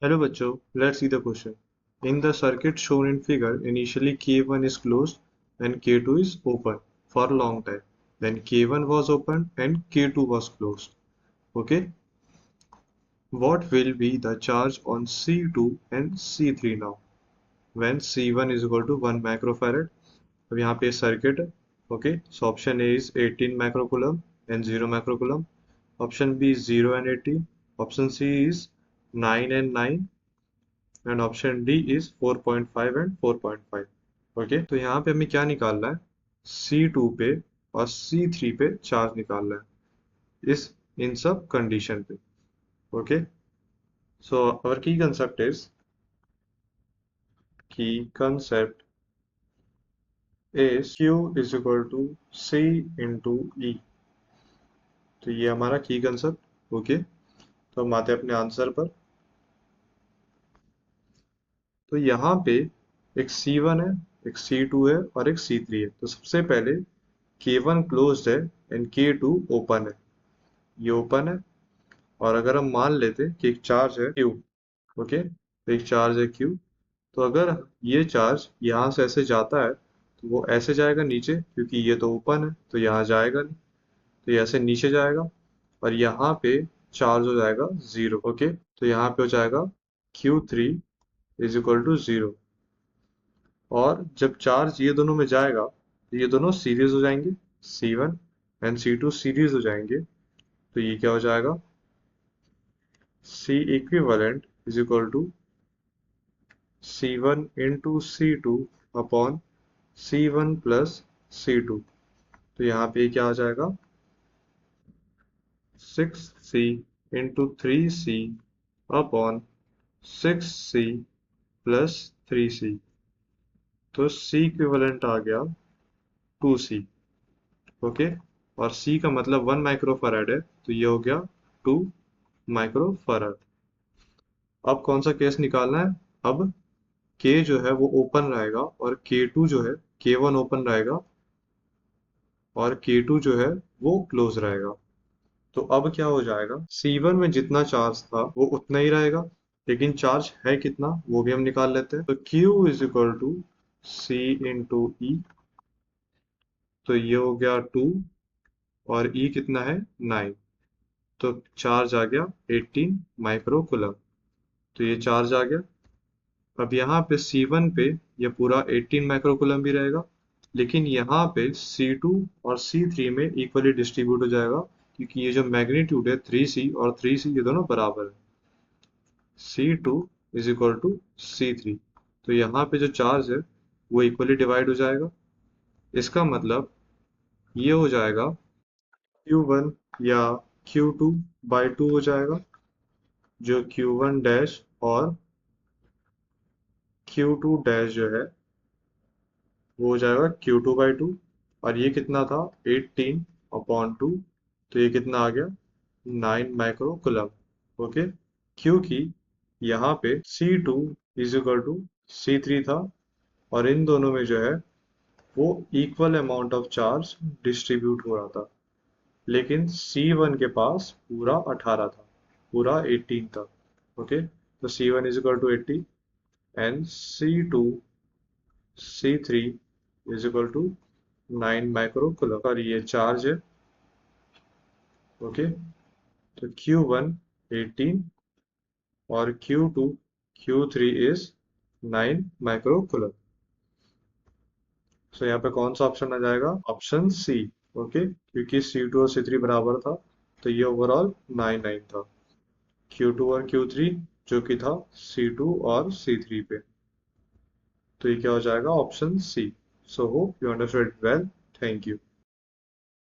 Hello bachcho, let's see the question. In the circuit shown in figure, initially K1 is closed and K2 is open for a long time. Then K1 was open and K2 was closed. Okay. What will be the charge on C2 and C3 now? When C1 is equal to 1 microfarad. अब यहाँ पे circuit है. Okay. So option A is 18 microcoulomb and 0 microcoulomb. Option B is 0 and 18. Option C is 9 and 9. And option D is 4.5 and 4.5. Okay, तो यहाँ पे हमें क्या निकालना है? C2 पे और C3 पे चार्ज निकालना है इस इन सब कंडीशन पे. Okay, so our key concept is Q is equal to C into E. तो ये हमारा की कंसेप्ट. ओके, तो हम आते हैं अपने आंसर पर. तो यहाँ पे एक C1 है, एक C2 है और एक C3 है. तो सबसे पहले K1 क्लोज्ड है एंड K2 ओपन है. ये ओपन है. और अगर हम मान लेते कि एक चार्ज है Q. ओके, तो एक चार्ज है Q. तो अगर ये चार्ज यहाँ से ऐसे जाता है तो वो ऐसे जाएगा नीचे, क्योंकि ये तो ओपन है तो यहाँ जाएगा नहीं. तो ये ऐसे नीचे जाएगा और यहाँ पे चार्ज हो जाएगा 0. ओके, तो यहाँ पे हो जाएगा Q3 इज इक्वल टू 0. और जब चार्ज ये दोनों में जाएगा तो ये दोनों सीरीज हो जाएंगे. C1 एंड C2 सीरीज हो जाएंगे. तो ये क्या हो जाएगा? C equivalent is equal to C1 into C2 upon C1 plus C2. तो यहाँ पे क्या आ जाएगा? 6C into 3C upon 6C plus 3C. तो C इक्विवेलेंट आ गया 2C. ओके, और C का मतलब 1 माइक्रोफैराड है तो ये हो गया 2 माइक्रोफैराड. अब कौन सा केस निकालना है? अब K जो है वो ओपन रहेगा और K2 जो है K1 ओपन रहेगा और K2 जो है वो क्लोज रहेगा. तो अब क्या हो जाएगा? C1 में जितना चार्ज था वो उतना ही रहेगा, लेकिन चार्ज है कितना वो भी हम निकाल लेते हैं. तो Q is equal to C into E. तो ये हो गया 2 और E कितना है? 9. तो चार्ज आ गया 18 माइक्रो कूलम. तो ये चार्ज आ गया. अब यहाँ पे C1 पे ये पूरा 18 माइक्रोकूलम भी रहेगा, लेकिन यहाँ पे C2 और C3 में इक्वली डिस्ट्रीब्यूट हो जाएगा, क्योंकि ये जो मैग्नीट्यूड है 3C और 3C ये दोनों बराबर है. C2 is equal to C3. तो यहाँ पे जो चार्ज है वो इक्वली डिवाइड हो जाएगा. इसका मतलब ये हो जाएगा Q1 या Q2 बाई 2 हो जाएगा, जो Q1 डैश और Q2 डैश जो है वो हो जाएगा Q2 बाई 2. और ये कितना था? 18 अपॉन 2. तो ये कितना आ गया? 9 माइक्रो कूलम. ओके, क्योंकि यहाँ पे C2 is equal to C3 था और इन दोनों में जो है वो equal amount of charge distribute हो रहा था, लेकिन C1 के पास पूरा 18 था, पूरा 18 था. ओके, तो C1 is equal to 80 and C2 C3 is equal to 9 micro coulomb. और ये चार्ज है. ओके, तो Q1 18 और Q2 Q3 is 9 micro coulomb. सो यहाँ पे कौन सा ऑप्शन आ जाएगा? ऑप्शन सी. ओके, क्योंकि C2 और C3 बराबर था तो ये ओवरऑल 9 था. Q2 और Q3 जो कि था C2 और C3 पे. तो ये क्या हो जाएगा? Option C. So hope you understood well. Thank you.